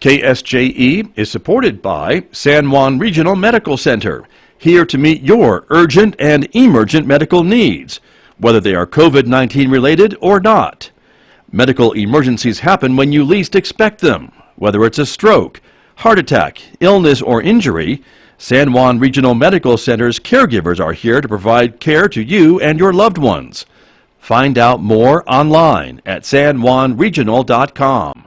KSJE is supported by San Juan Regional Medical Center, here to meet your urgent and emergent medical needs, whether they are COVID-19 related or not. Medical emergencies happen when you least expect them. Whether it's a stroke, heart attack, illness, or injury, San Juan Regional Medical Center's caregivers are here to provide care to you and your loved ones. Find out more online at sanjuanregional.com.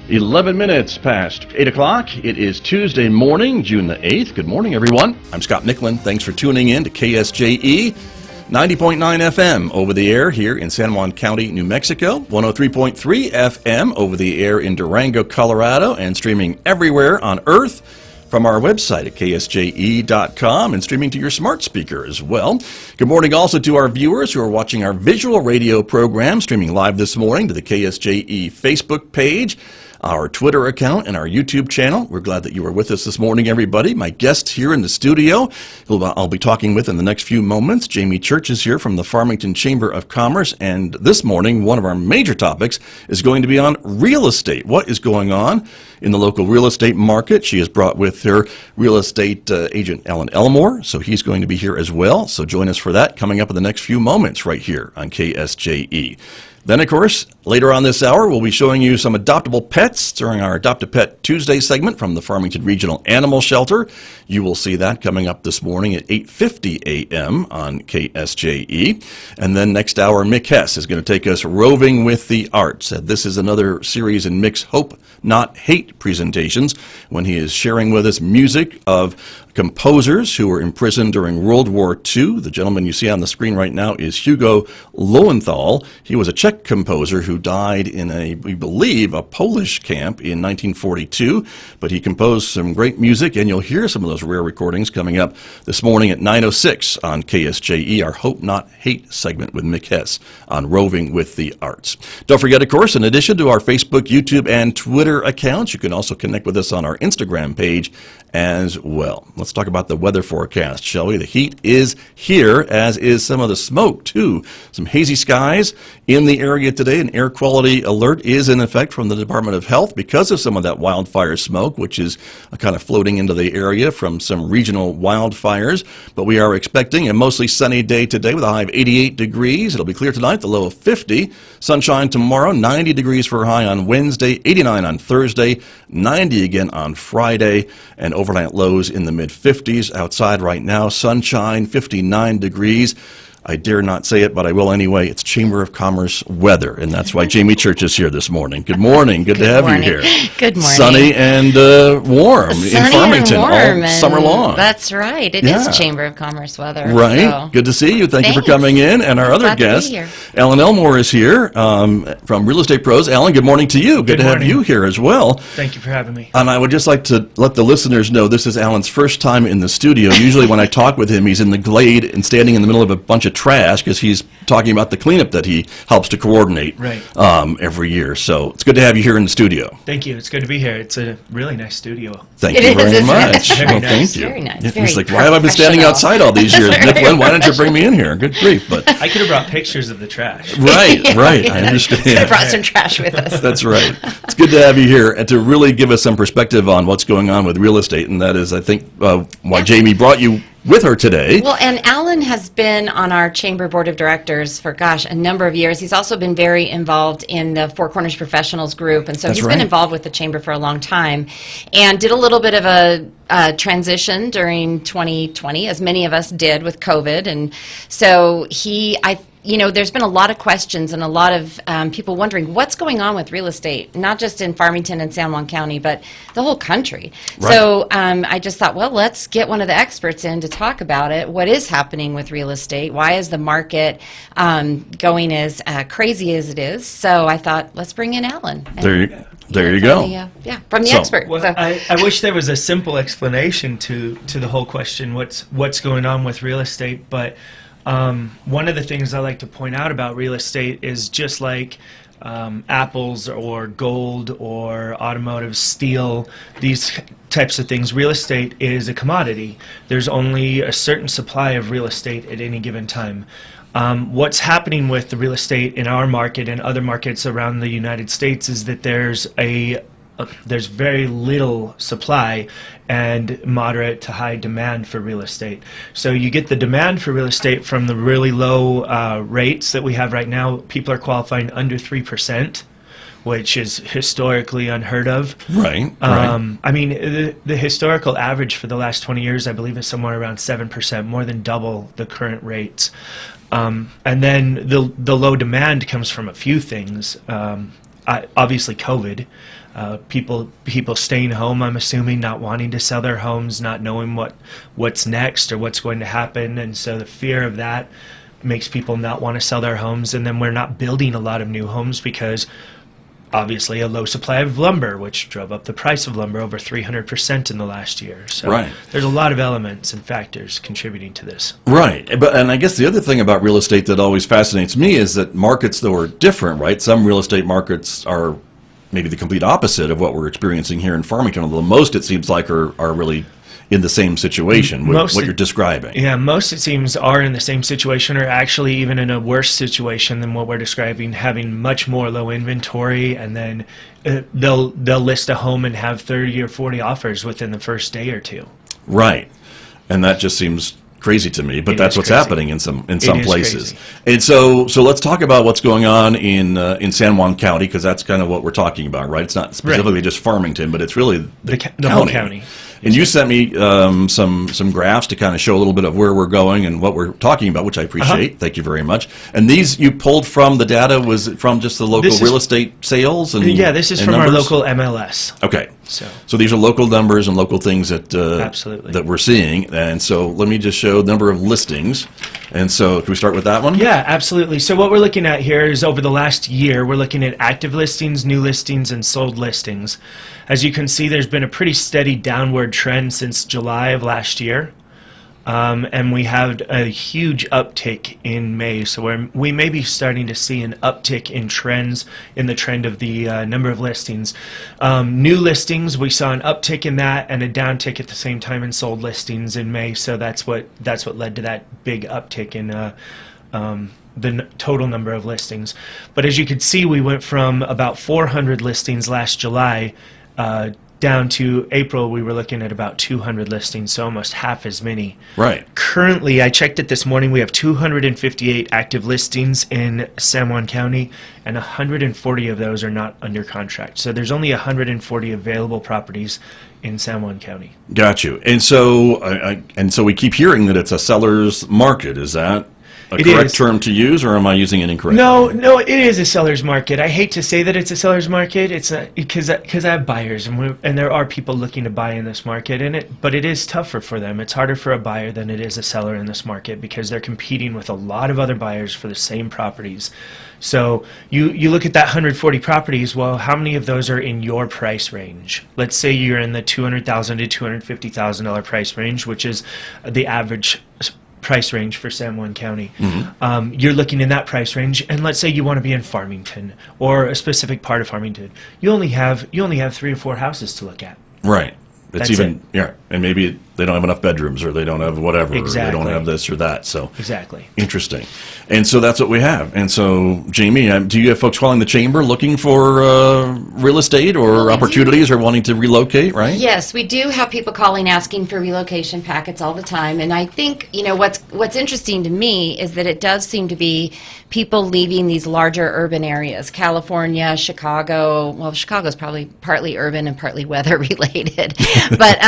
Eleven minutes past 8 o'clock. It is Tuesday morning, June the 8th. Good morning, everyone. I'm Scott Michlin. Thanks for tuning in to KSJE 90.9 FM over the air here in San Juan County, New Mexico, 103.3 FM over the air in Durango, Colorado, and streaming everywhere on Earth from our website at ksje.com and streaming to your smart speaker as well. Good morning also to our viewers who are watching our visual radio program, streaming live this morning to the KSJE Facebook page, our Twitter account, and our YouTube channel. We're glad that you are with us this morning, everybody. My guest here in the studio, who I'll be talking with in the next few moments, Jamie Church, is here from the Farmington Chamber of Commerce, and this morning one of our major topics is going to be on real estate. What is going on in the local real estate market? She has brought with her real estate agent Alan Elmore, so he's going to be here as well. So join us for that coming up in the next few moments right here on KSJE. Then, of course, later on this hour, we'll be showing you some adoptable pets during our Adopt a Pet Tuesday segment from the Farmington Regional Animal Shelter. You will see that coming up this morning at 8:50 a.m. on KSJE. And then next hour, Mick Hess is going to take us roving with the arts. This is another series in Mick's Hope Not Hate presentations, when he is sharing with us music of composers who were imprisoned during World War II. The gentleman you see on the screen right now is Hugo Lowenthal. He was a Czech composer who died in we believe, a Polish camp in 1942, but he composed some great music, and you'll hear some of those rare recordings coming up this morning at 9:06 on KSJE, our Hope Not Hate segment with Mick Hess on Roving with the Arts. Don't forget, of course, in addition to our Facebook, YouTube, and Twitter accounts, you can also connect with us on our Instagram page as well. Let's talk about the weather forecast, shall we? The heat is here, as is some of the smoke, too. Some hazy skies in the area today. An air quality alert is in effect from the Department of Health because of some of that wildfire smoke, which is kind of floating into the area from some regional wildfires. But we are expecting a mostly sunny day today with a high of 88 degrees. It'll be clear tonight, the low of 50. Sunshine tomorrow, 90 degrees for a high on Wednesday, 89 on Thursday, 90 again on Friday, and overnight lows in the mid-50s. Outside right now, sunshine, 59 degrees. I dare not say it, but I will anyway. It's Chamber of Commerce weather, and that's why Jamie Church is here this morning. Good morning. Good to have you here. Good morning. Sunny and warm in Farmington all summer long. That's right. It is Chamber of Commerce weather. Right. So. Good to see you. Thank you for coming in. And our other guest, Alan Elmore, is here from Real Estate Pros. Alan, good morning to you. Good to have you here as well. Thank you for having me. And I would just like to let the listeners know this is Alan's first time in the studio. Usually when I talk with him, he's in the glade and standing in the middle of a bunch of trash because he's talking about the cleanup that he helps to coordinate every year. So it's good to have you here in the studio. Thank you. It's good to be here. It's a really nice studio. Thank you very much. Well, thank you. Very nice. Yeah, Very he's like, why have I been standing outside all these years, Michlin? Why didn't you bring me in here? Good grief. But I could have brought pictures of the trash. Right. I understand. I brought some trash with us. That's right. It's good to have you here and to really give us some perspective on what's going on with real estate, and that is, I think, why Jamie brought you with her today. Well, and Alan has been on our Chamber Board of Directors for, a number of years. He's also been very involved in the Four Corners Professionals Group, and so he's been involved with the Chamber for a long time, and did a little bit of a transition during 2020, as many of us did with COVID, and so there's been a lot of questions and a lot of people wondering what's going on with real estate, not just in Farmington and San Juan County, but the whole country. Right. So I just thought, well, let's get one of the experts in to talk about it. What is happening with real estate? Why is the market going as crazy as it is? So I thought, let's bring in Alan. There you go. From the expert. Well, I wish there was a simple explanation to the whole question, what's going on with real estate, but one of the things I like to point out about real estate is just like apples or gold or automotive steel, these types of things, real estate is a commodity. There's only a certain supply of real estate at any given time. What's happening with the real estate in our market and other markets around the United States is that there's very little supply and moderate to high demand for real estate. So you get the demand for real estate from the really low rates that we have right now. People are qualifying under 3%, which is historically unheard of. Right. I mean, the historical average for the last 20 years, I believe, is somewhere around 7%, more than double the current rates. And then the low demand comes from a few things. Obviously, COVID. People staying home, I'm assuming, not wanting to sell their homes, not knowing what's next or what's going to happen. And so the fear of that makes people not want to sell their homes. And then we're not building a lot of new homes because obviously a low supply of lumber, which drove up the price of lumber over 300% in the last year. So there's a lot of elements and factors contributing to this. Right. And I guess the other thing about real estate that always fascinates me is that markets, though, are different, right? Some real estate markets are maybe the complete opposite of what we're experiencing here in Farmington, although most, it seems like, are really in the same situation with what you're describing. Yeah, most, it seems, are in the same situation, or actually even in a worse situation than what we're describing, having much more low inventory, and then they'll list a home and have 30 or 40 offers within the first day or two. Right. And that just seems crazy to me, but that's what's happening in some places. Crazy. And so let's talk about what's going on in San Juan County, because that's kind of what we're talking about, right? It's not specifically just Farmington, but it's really the whole county. And you sent me some graphs to kind of show a little bit of where we're going and what we're talking about, which I appreciate. Thank you very much. And these you pulled from the data, was it from just the local real estate sales? Yeah, this is from numbers? Our local MLS. Okay. So these are local numbers and local things that absolutely that we're seeing. And so let me just show the number of listings. And so can we start with that one? Yeah, absolutely. So what we're looking at here is over the last year, we're looking at active listings, new listings, and sold listings. As you can see, there's been a pretty steady downward trend since July of last year. And we had a huge uptick in May, so we may be starting to see an uptick in trends, in the trend of the number of listings. New listings, we saw an uptick in that and a downtick at the same time in sold listings in May, so that's what led to that big uptick in the total number of listings. But as you can see, we went from about 400 listings last July down to April, we were looking at about 200 listings, so almost half as many. Right. Currently, I checked it this morning, we have 258 active listings in San Juan County, and 140 of those are not under contract. So there's only 140 available properties in San Juan County. Got you. And so we keep hearing that it's a seller's market. Is that a correct term to use, or am I using it incorrectly? No, it is a seller's market. I hate to say that it's a seller's market. It's because I have buyers, and there are people looking to buy in this market, but it is tougher for them. It's harder for a buyer than it is a seller in this market because they're competing with a lot of other buyers for the same properties. So you look at that 140 properties, well, how many of those are in your price range? Let's say you're in the $200,000 to $250,000 price range, which is the average price range for San Juan County. Mm-hmm. You're looking in that price range, and let's say you want to be in Farmington or a specific part of Farmington. You only have 3 or 4 houses to look at. Right. And maybe they don't have enough bedrooms, or they don't have whatever, exactly. Or they don't have this or that. So exactly. Interesting. And so that's what we have. And so, Jamie, do you have folks calling the chamber looking for real estate or opportunities or wanting to relocate, right? Yes, we do have people calling asking for relocation packets all the time. And I think, what's interesting to me is that it does seem to be people leaving these larger urban areas, California, Chicago. Well, Chicago's probably partly urban and partly weather related. But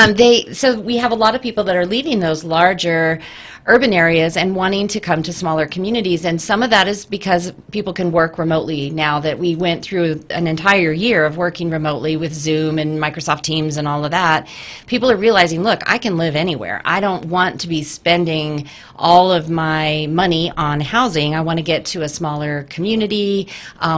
so we have a lot of people that are leaving those larger urban areas and wanting to come to smaller communities. And some of that is because people can work remotely now that we went through an entire year of working remotely with Zoom and Microsoft Teams and all of that. People are realizing, look, I can live anywhere. I don't want to be spending all of my money on housing. I want to get to a smaller community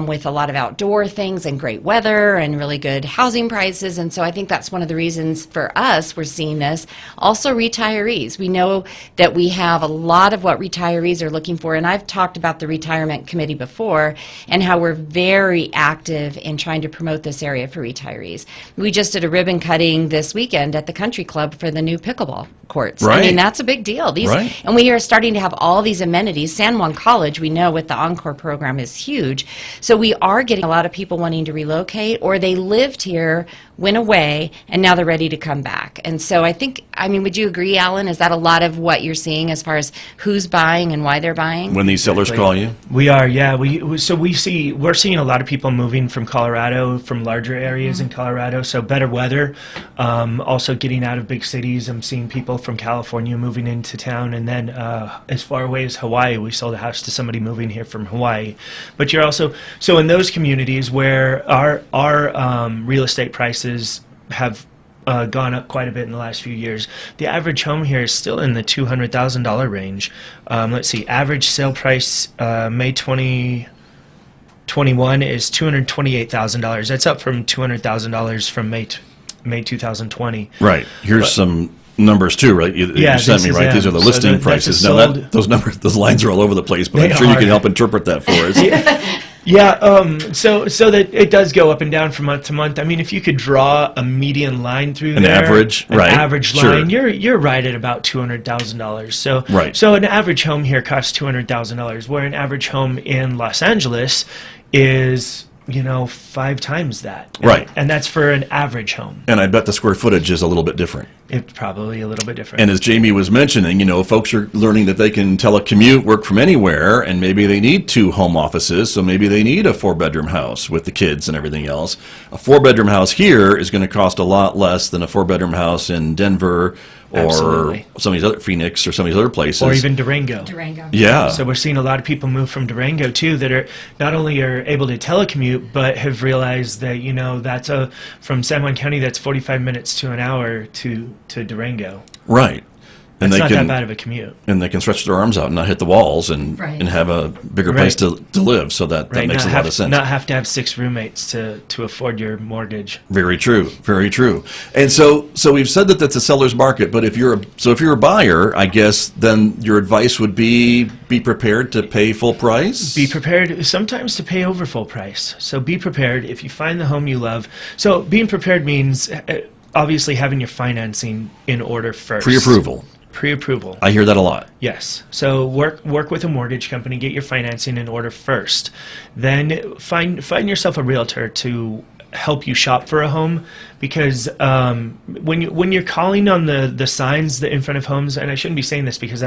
with a lot of outdoor things and great weather and really good housing prices. And so I think that's one of the reasons for us we're seeing this. Also retirees. We know that we have a lot of what retirees are looking for, and I've talked about the retirement committee before and how we're very active in trying to promote this area for retirees. We just did a ribbon cutting this weekend at the country club for the new pickleball courts. Right. I mean, that's a big deal. Right. And we are starting to have all these amenities. San Juan College, we know with the Encore program, is huge. So we are getting a lot of people wanting to relocate, or they lived here, went away, and now they're ready to come back. And so I think, I mean, would you agree, Alan? Is that a lot of what you're seeing as far as who's buying and why they're buying? When these sellers call you? We are, yeah. We're seeing a lot of people moving from Colorado, from larger areas in Colorado, so better weather. Also getting out of big cities. I'm seeing people from California moving into town, and then as far away as Hawaii, we sold a house to somebody moving here from Hawaii. But you're also, so in those communities where our real estate prices have gone up quite a bit in the last few years. The average home here is still in the $200,000 range. Let's see, average sale price May 2021 is $228,000. That's up from $200,000 from May 2020. Right. Here's some numbers too, right? You sent me, right? These are the listing prices. Now those numbers, those lines are all over the place, but I'm sure you can help interpret that for us. So that it does go up and down from month to month. I mean, if you could draw a median line through an average line, you're right at about $200,000. So so an average home here costs $200,000, where an average home in Los Angeles is 5 times that. Right. And that's for an average home. And I bet the square footage is a little bit different. It's probably a little bit different. And as Jamie was mentioning, folks are learning that they can telecommute, work from anywhere, and maybe they need 2 home offices, so maybe they need a 4-bedroom house with the kids and everything else. A 4-bedroom house here is going to cost a lot less than a 4-bedroom house in Denver or some of these other, Phoenix or some of these other places. Or even Durango. Yeah. So we're seeing a lot of people move from Durango too that are not only are able to telecommute, but have realized that, that's from San Juan County, that's 45 minutes to an hour to Durango. Right. And it's not that bad of a commute. And they can stretch their arms out and not hit the walls and have a bigger place to live. So that makes a lot of sense. Not have to have 6 roommates to afford your mortgage. Very true. Very true. And so we've said that that's a seller's market, but if you're a buyer, I guess then your advice would be prepared to pay full price? Be prepared sometimes to pay over full price. So be prepared if you find the home you love. So being prepared means obviously having your financing in order first. Pre-approval. I hear that a lot. Yes. So work with a mortgage company, get your financing in order first. Then find yourself a realtor to help you shop for a home, because when you're calling on the signs that in front of homes, and I shouldn't be saying this because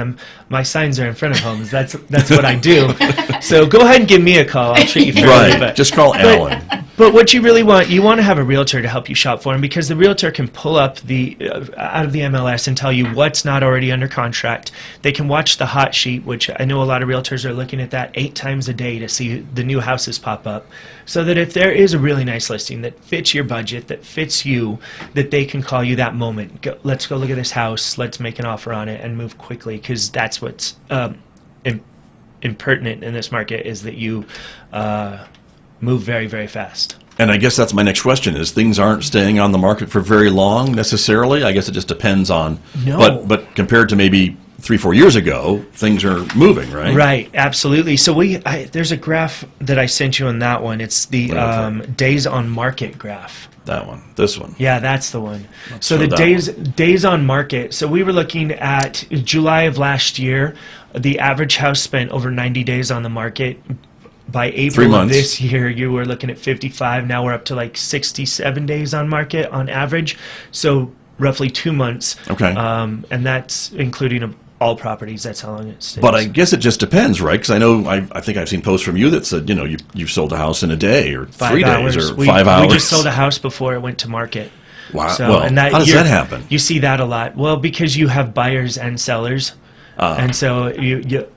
my signs are in front of homes. That's what I do. So go ahead and give me a call. I'll treat you fairly. Right. Just call Alan. But what you really want to have a realtor to help you shop for them, because the realtor can pull up out of the MLS and tell you what's not already under contract. They can watch the hot sheet, which I know a lot of realtors are looking at that 8 times a day to see the new houses pop up, so that if there is a really nice listing that fits your budget, that fits you, that they can call you that moment. Let's go look at this house. Let's make an offer on it and move quickly, because that's what's impertinent in this market, is that you move very, very fast. And I guess that's my next question, is things aren't staying on the market for very long necessarily? I guess it just depends on... No. But compared to maybe 3-4 years ago, things are moving, right? Right, absolutely. So there's a graph that I sent you on that one. It's the days on market graph. That one. This one. Yeah, that's the one. So the days on market. So we were looking at July of last year. The average house spent over 90 days on the market. By April of this year, you were looking at 55. Now we're up to like 67 days on market on average. So roughly 2 months. Okay. And that's including all properties. That's how long it stays. But I guess it just depends, right? Because I know I think I've seen posts from you that said, you've sold a house in a day or 3 days or 5 hours. We just sold a house before it went to market. Wow. So, well, how does that happen? You see that a lot. Well, because you have buyers and sellers. And so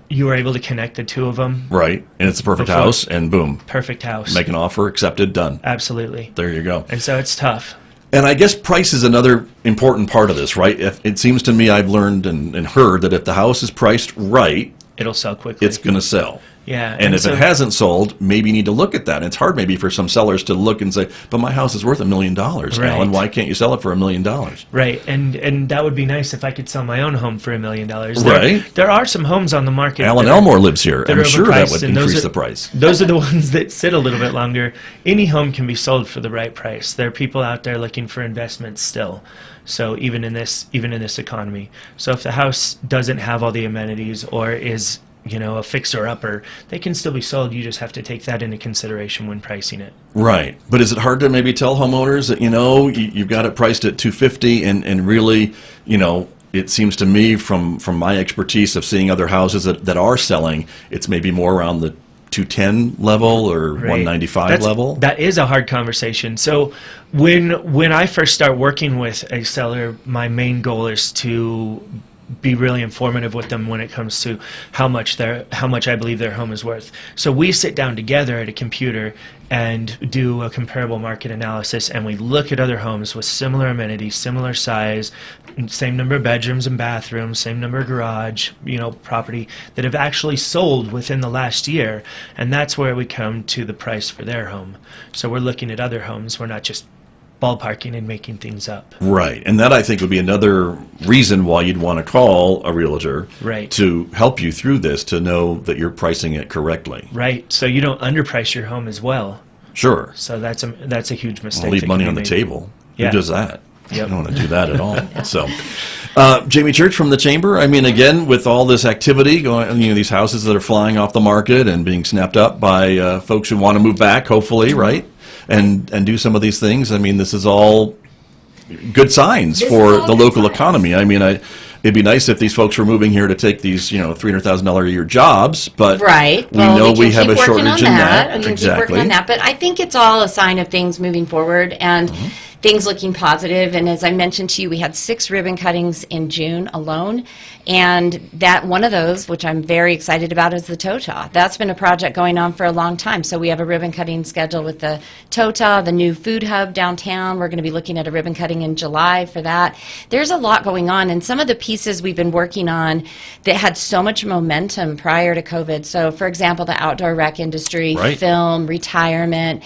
you were able to connect the two of them. Right, and it's a perfect Before- house, and boom, Perfect house. make an offer, accepted, done. Absolutely. There you go. And so it's tough. And I guess price is another important part of this, right? It seems to me I've learned and heard that if the house is priced right, It'll sell quickly. it's going to sell. Yeah. And if so- it hasn't sold, maybe you need to look at that. It's hard maybe for some sellers to look and say, but my house is worth $1 million, Right. Alan. Why can't you sell it for $1 million? Right, and that would be nice if I could sell my own home for $1 million. Right. There are some homes on the market. Alan that are- Elmore lives here. that I'm are sure that overpriced, would and those increase are- the price. Those are the ones that sit a little bit longer. Any home can be sold for the right price. There are people out there looking for investments still. So even in this economy. So if the house doesn't have all the amenities or is a fixer-upper, they can still be sold. You just have to take that into consideration when pricing it. Right. But is it hard to maybe tell homeowners that, you've got it priced at $250 and really, it seems to me from my expertise of seeing other houses that are selling, it's maybe more around the 210 level or Right. 195 level? That is a hard conversation. So when I first start working with a seller, my main goal is to be really informative with them when it comes to how much I believe their home is worth. So we sit down together at a computer and do a comparable market analysis, and we look at other homes with similar amenities, similar size, same number of bedrooms and bathrooms, same number of garage, property that have actually sold within the last year, and that's where we come to the price for their home. So we're looking at other homes. We're not just ballparking and making things up. Right. And that, I think, would be another reason why you'd want to call a realtor Right. to help you through this, to know that you're pricing it correctly. Right. So you don't underprice your home as well. Sure. So that's a huge mistake. Leave that money can on be the made. table. Yeah. Who does that? Yep. I don't want to do that at all. So, Jamie Church from the Chamber, I mean, again, with all this activity going, these houses that are flying off the market and being snapped up by folks who want to move back, hopefully, right? And do some of these things. I mean, this is all good signs This for is all the good local signs. economy. I mean, it'd be nice if these folks were moving here to take these, $300,000 a year jobs, but Right. we know we have a keep working shortage on in that. We can keep working on that. But I think it's all a sign of things moving forward and things looking positive. And as I mentioned to you, we had 6 ribbon cuttings in June alone. And that one of those, which I'm very excited about, is the TOTA. That's been a project going on for a long time. So we have a ribbon cutting schedule with the TOTA, the new food hub downtown. We're going to be looking at a ribbon cutting in July for that. There's a lot going on. And some of the pieces we've been working on that had so much momentum prior to COVID. So, for example, the outdoor rec industry, Right. film, retirement,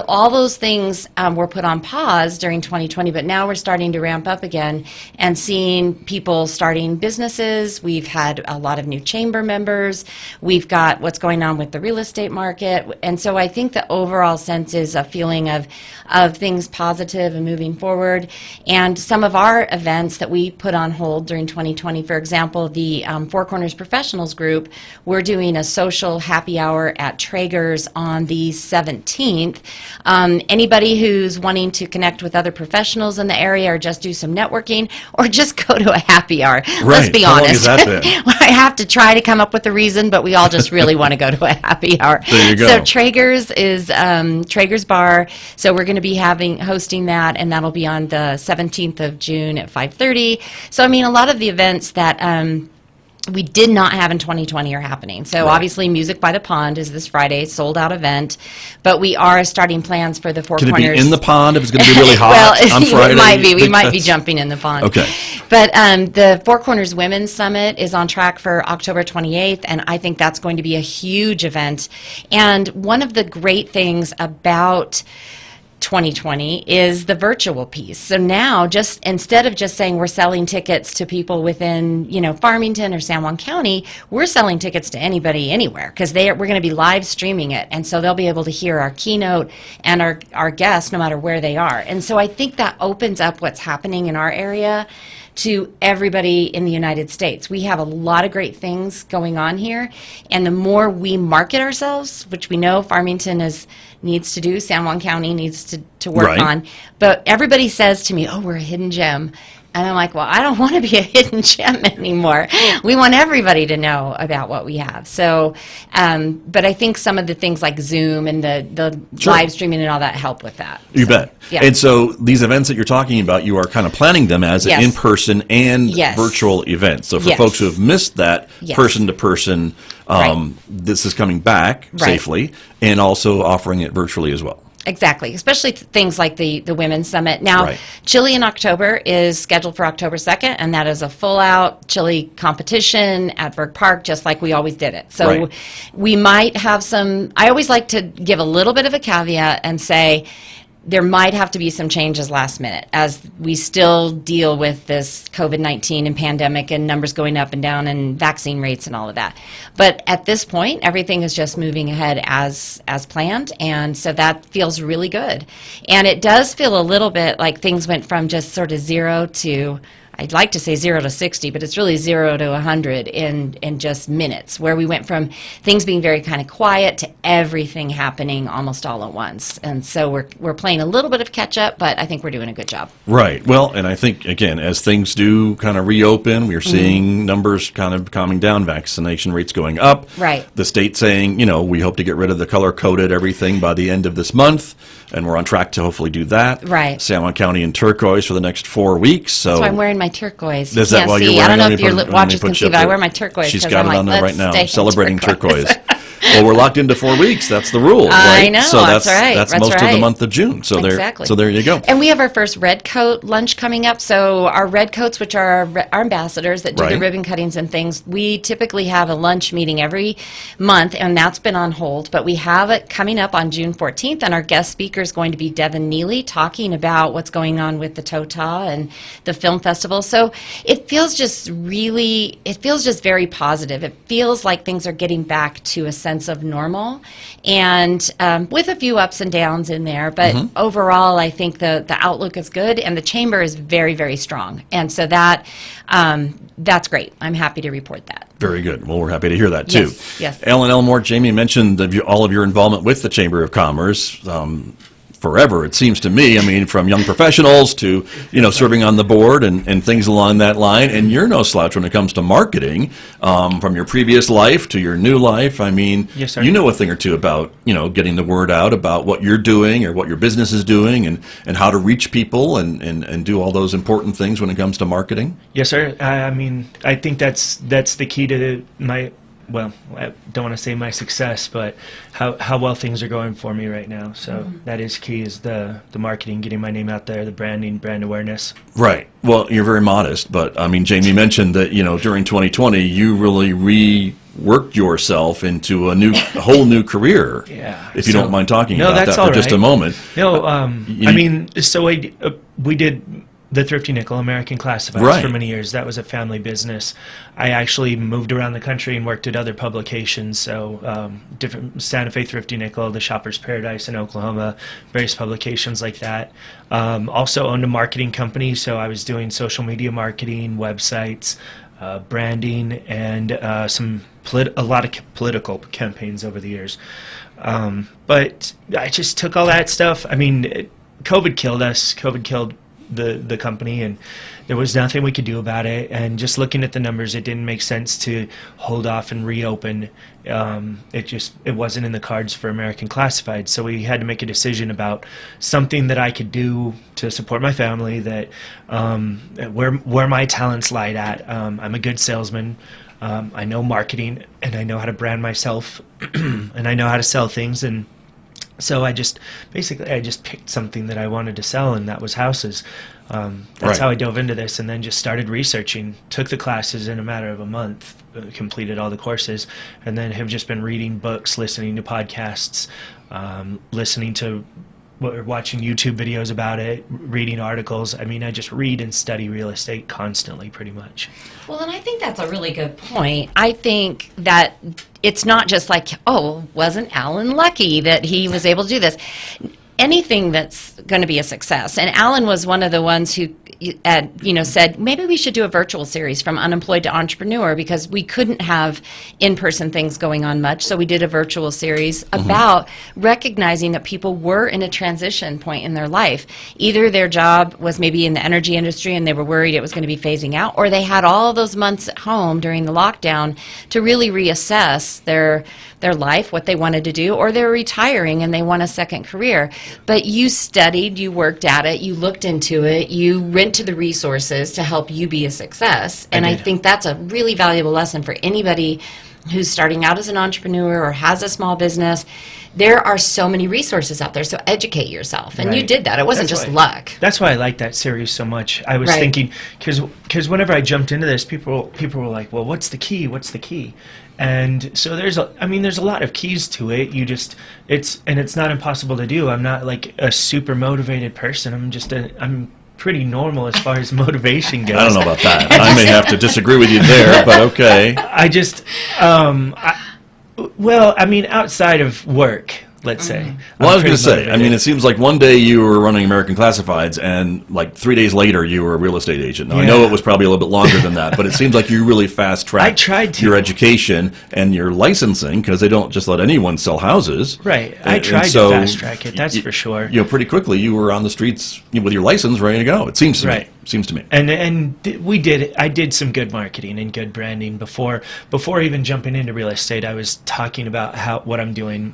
all those things were put on pause during 2020, but now we're starting to ramp up again and seeing people starting businesses. We've had a lot of new chamber members. We've got what's going on with the real estate market. And so I think the overall sense is a feeling of things positive and moving forward. And some of our events that we put on hold during 2020, for example, the Four Corners Professionals Group, we're doing a social happy hour at Traeger's on the 17th. Anybody who's wanting to connect with other professionals in the area or just do some networking or just go to a happy hour. Let's Right. be How long honest. has that been? I have to try to come up with a reason, but we all just really want to go to a happy hour. There you go. So Traeger's is Traeger's Bar. So we're going to be hosting that, and that'll be on the 17th of June at 5:30. So I mean, a lot of the events that we did not have in 2020 are happening. So Right. obviously, Music by the Pond is this Friday, sold out event. But we are starting plans for the Four Can it Corners. be in the pond if it's going to be really hot well, on Friday? it might be. We might be Because- jumping in the pond. Okay. But the Four Corners Women's Summit is on track for October 28th, and I think that's going to be a huge event. And one of the great things about 2020 is the virtual piece. So now, just instead of just saying we're selling tickets to people within, Farmington or San Juan County, we're selling tickets to anybody anywhere because we're going to be live streaming it, and so they'll be able to hear our keynote and our guests no matter where they are. And so I think that opens up what's happening in our area to everybody in the United States. We have a lot of great things going on here, and the more we market ourselves, which we know Farmington needs to do, San Juan County needs to work Right. on, but everybody says to me, oh, we're a hidden gem. And I'm like, well, I don't want to be a hidden gem anymore. We want everybody to know about what we have. So, but I think some of the things like Zoom and the Sure. live streaming and all that help with that. You So, bet. Yeah. And so these events that you're talking about, you are kind of planning them as Yes. in-person and Yes. virtual events. So for Yes. folks who have missed that Yes. person-to-person, Right. this is coming back Right. safely and also offering it virtually as well. Exactly, especially things like the Women's Summit. Now, Right. Chili in October is scheduled for October 2nd, and that is a full-out chili competition at Burke Park, just like we always did it. So Right. we might have some, I always like to give a little bit of a caveat and say, there might have to be some changes last minute as we still deal with this COVID-19 and pandemic and numbers going up and down and vaccine rates and all of that. But at this point, everything is just moving ahead as planned, and so that feels really good. And it does feel a little bit like things went from just sort of 0 to, I'd like to say 0 to 60, but it's really 0 to 100 in just minutes, where we went from things being very kind of quiet to everything happening almost all at once. And so we're playing a little bit of catch up, but I think we're doing a good job. Right. Well, and I think, again, as things do kind of reopen, we're seeing numbers kind of calming down, vaccination rates going up. Right. The state saying, we hope to get rid of the color-coded everything by the end of this month, and we're on track to hopefully do that. Right. San Juan County in turquoise for the next 4 weeks. So That's why I'm wearing my turquoise. Is that Can't why you're see. wearing I don't know it? if your Let me watchers put can you see, up but I there. wear my turquoise. She's 'cause got I'm it on like, there right let's now, stay in celebrating turquoise. turquoise. Well, we're locked into 4 weeks. That's the rule, right? I know, So that's right, That's that's most of the right. month of June. So Exactly. there you go. And we have our first Red Coat lunch coming up. So our Red Coats, which are our ambassadors that do the Right. ribbon cuttings and things, we typically have a lunch meeting every month, and that's been on hold. But we have it coming up on June 14th, and our guest speaker is going to be Devin Neely talking about what's going on with the TOTA and the film festival. So it feels just very positive. It feels like things are getting back to a sense of normal, and with a few ups and downs in there. But overall, I think the outlook is good, and the chamber is very, very strong. And so that's great. I'm happy to report that. Very good. Well, we're happy to hear that, too. Yes. Ellen Elmore, Jamie mentioned all of your involvement with the Chamber of Commerce. Forever, it seems to me. I mean, from young professionals to, serving on the board and things along that line. And you're no slouch when it comes to marketing, from your previous life to your new life. I mean, Yes, sir. you know a thing or two about, getting the word out about what you're doing or what your business is doing and how to reach people and do all those important things when it comes to marketing. Yes, sir. I mean, I think that's the key to well, I don't want to say my success, but how well things are going for me right now. So that is key, is the marketing, getting my name out there, the branding, brand awareness. Right. Well, you're very modest, but I mean, Jamie mentioned that, during 2020, you really reworked yourself into a whole new career. Yeah. If you don't mind talking No, about that's that all for just a right. moment. No, I mean, so we did the Thrifty Nickel, American Classifieds, Right. for many years. That was a family business. I actually moved around the country and worked at other publications. So different Santa Fe Thrifty Nickel, the Shopper's Paradise in Oklahoma, various publications like that. Also owned a marketing company, so I was doing social media marketing, websites, branding, and a lot of political campaigns over the years. But I just took all that stuff. I mean, COVID killed us. COVID killed the company, and there was nothing we could do about it. And just looking at the numbers, it didn't make sense to hold off and reopen. It wasn't in the cards for American Classified, so we had to make a decision about something that I could do to support my family, that where my talents lied at. I'm a good salesman. I know marketing, and I know how to brand myself, and I know how to sell things. And so I just picked something that I wanted to sell, and that was houses. That's Right. how I dove into this, and then just started researching. Took the classes in a matter of a month, completed all the courses, and then have just been reading books, listening to podcasts, watching YouTube videos about it, reading articles. I mean, I just read and study real estate constantly, pretty much. Well, and I think that's a really good point. I think that it's not just like, oh, wasn't Alan lucky that he was able to do this? Anything that's going to be a success. And Alan was one of the ones who said maybe we should do a virtual series from unemployed to entrepreneur, because we couldn't have in-person things going on much. So we did a virtual series about recognizing that people were in a transition point in their life. Either their job was maybe in the energy industry and they were worried it was going to be phasing out, or they had all those months at home during the lockdown to really reassess their life, what they wanted to do, or they're retiring and they want a second career. But you studied, you worked at it, you looked into it, you went to the resources to help you be a success. And I think that's a really valuable lesson for anybody who's starting out as an entrepreneur or has a small business. There are so many resources out there, so educate yourself. And you did that. It wasn't just luck. That's why I like that series so much. I was thinking, because whenever I jumped into this, people were like, well, what's the key? What's the key? And so there's a lot of keys to it. It's not impossible to do. I'm not like a super motivated person. I'm pretty normal as far as motivation goes. I don't know about that. I may have to disagree with you there, but okay. Outside of work, let's say. Well, I was going to say, it seems like one day you were running American Classifieds, and like 3 days later you were a real estate agent. Now, I know it was probably a little bit longer than that, but it seems like you really fast-tracked your education and your licensing, because they don't just let anyone sell houses. Right. I tried to fast-track it, that's for sure. Pretty quickly you were on the streets with your license ready to go, it seems to me. Seems to me. And I did some good marketing and good branding before even jumping into real estate. I was talking about what I'm doing,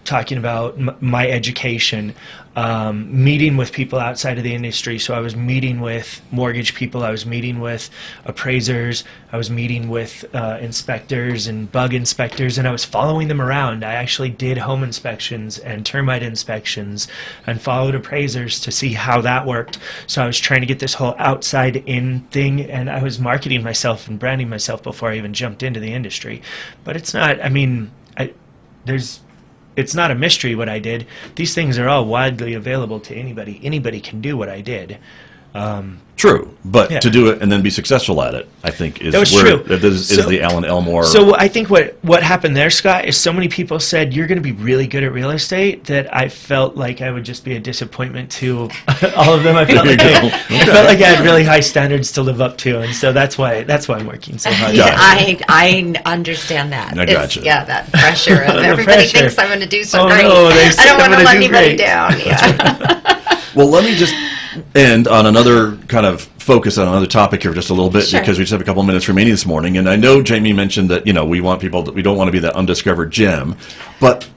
talking about my education, meeting with people outside of the industry. So I was meeting with mortgage people, I was meeting with appraisers, I was meeting with inspectors and bug inspectors, and I was following them around. I actually did home inspections and termite inspections and followed appraisers to see how that worked. So I was trying to get this whole outside in thing, and I was marketing myself and branding myself before I even jumped into the industry. But it's not, it's not a mystery what I did. These things are all widely available to anybody. Anybody can do what I did. True, but to do it and then be successful at it, I think is the Alan Elmore. So I think what happened there, Scott, is so many people said you're going to be really good at real estate that I felt like I would just be a disappointment to all of them. I felt like I had really high standards to live up to, and so that's why I'm working so hard. I understand that. I gotcha. That pressure of everybody thinks I'm going to do so great. No, I don't want to let anybody down. Yeah. Well, let me just end on another kind of focus on another topic here just a little bit, because we just have a couple of minutes remaining this morning. And I know Jamie mentioned that we want people we don't want to be that undiscovered gem, but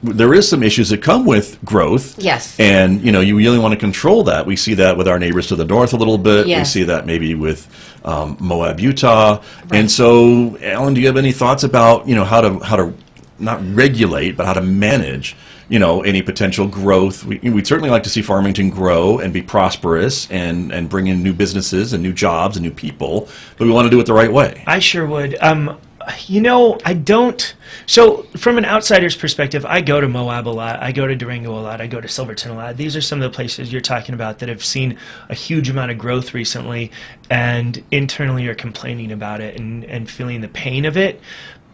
there is some issues that come with growth. Yes. And you really want to control that. We see that with our neighbors to the north a little bit. Yes. We see that maybe with Moab, Utah. Right. And so, Alan, do you have any thoughts about how to not regulate, but how to manage any potential growth? We'd certainly like to see Farmington grow and be prosperous and bring in new businesses and new jobs and new people, but we want to do it the right way. I sure would. I don't. So from an outsider's perspective, I go to Moab a lot. I go to Durango a lot. I go to Silverton a lot. These are some of the places you're talking about that have seen a huge amount of growth recently, and internally are complaining about it and feeling the pain of it.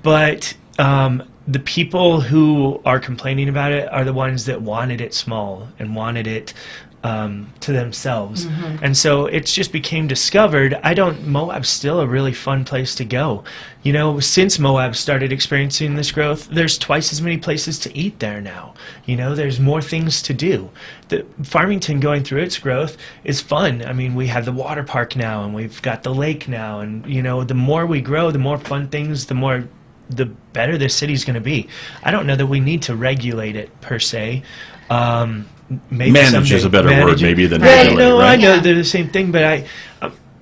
But the people who are complaining about it are the ones that wanted it small and wanted it to themselves. Mm-hmm. And so it's just became discovered. Moab's still a really fun place to go. Since Moab started experiencing this growth, there's twice as many places to eat there now. There's more things to do. The Farmington going through its growth is fun. We have the water park now, and we've got the lake now, and the more we grow, the more fun things, the better this city's going to be. I don't know that we need to regulate it per se. Maybe manage is a better word maybe than regulate. I know they're the same thing, but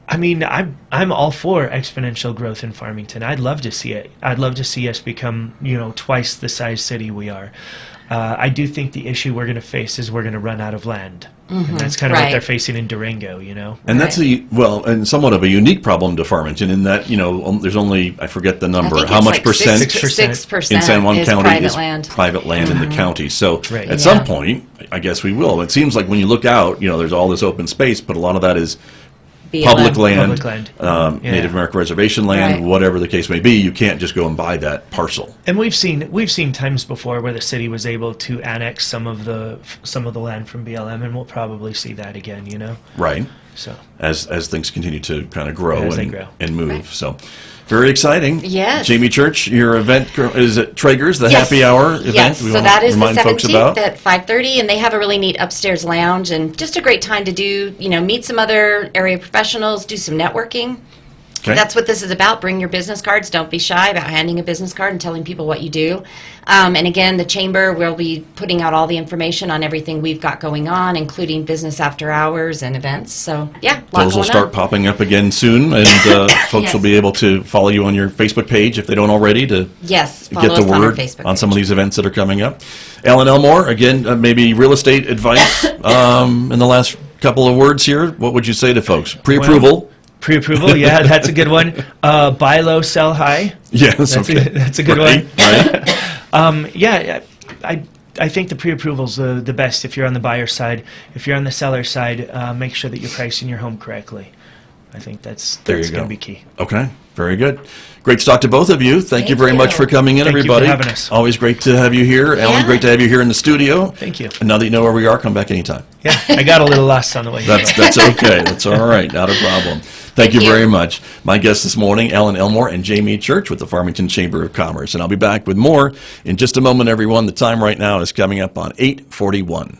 I'm all for exponential growth in Farmington. I'd love to see it. I'd love to see us become twice the size city we are. I do think the issue we're going to face is we're going to run out of land. Mm-hmm. And that's kind of what they're facing in Durango, And that's and somewhat of a unique problem to Farmington in that, there's only, I forget the number, how much percent 6% in San Juan County is private land in the county. So right. At some point, I guess we will. It seems like when you look out, there's all this open space, but a lot of that is public land, Public land. Yeah. Native American reservation land, Right. whatever the case may be. You can't just go and buy that parcel. And we've seen times before where the city was able to annex some of the land from BLM, and we'll probably see that again. Right. So As things continue to kind of grow As they and, grow. and move. So very exciting. Yes. Jamie Church, your event is at Traeger's, the Yes. happy hour event. Yes, We so wanna that is the remind folks 17th about. at 5:30, and they have a really neat upstairs lounge and just a great time to do, meet some other area professionals, do some networking. Okay. That's what this is about. Bring your business cards. Don't be shy about handing a business card and telling people what you do. And again, the Chamber will be putting out all the information on everything we've got going on, including business after hours and events. So, yeah, a lot Those will going start on. popping up again soon, and folks Yes. will be able to follow you on your Facebook page if they don't already to Yes, get follow the us on our word Facebook on some of page. these events that are coming up. Alan Elmore, again, maybe real estate advice in the last couple of words here. What would you say to folks? Pre-approval. pre-approval, yeah, that's a good one. Buy low, sell high. Yes, That's a good Right, one. right. Yeah, I think the pre-approval's the best if you're on the buyer side. If you're on the seller side, make sure that you're pricing your home correctly. I think that's There you going go. to be key. Okay, very good. Great to talk to both of you. Thank you Thank very you. much for coming in, Thank you for everybody. having us. Always great to have you here. Ellen, Yeah. great to have you here in the studio. Thank you. And now that you know where we are, come back anytime. Yeah, I got a little lost on the way. That's okay. That's all right. Not a problem. Thank you you. very much. My guests this morning, Alan Elmore and Jamie Church with the Farmington Chamber of Commerce. And I'll be back with more in just a moment, everyone. The time right now is coming up on 8:41.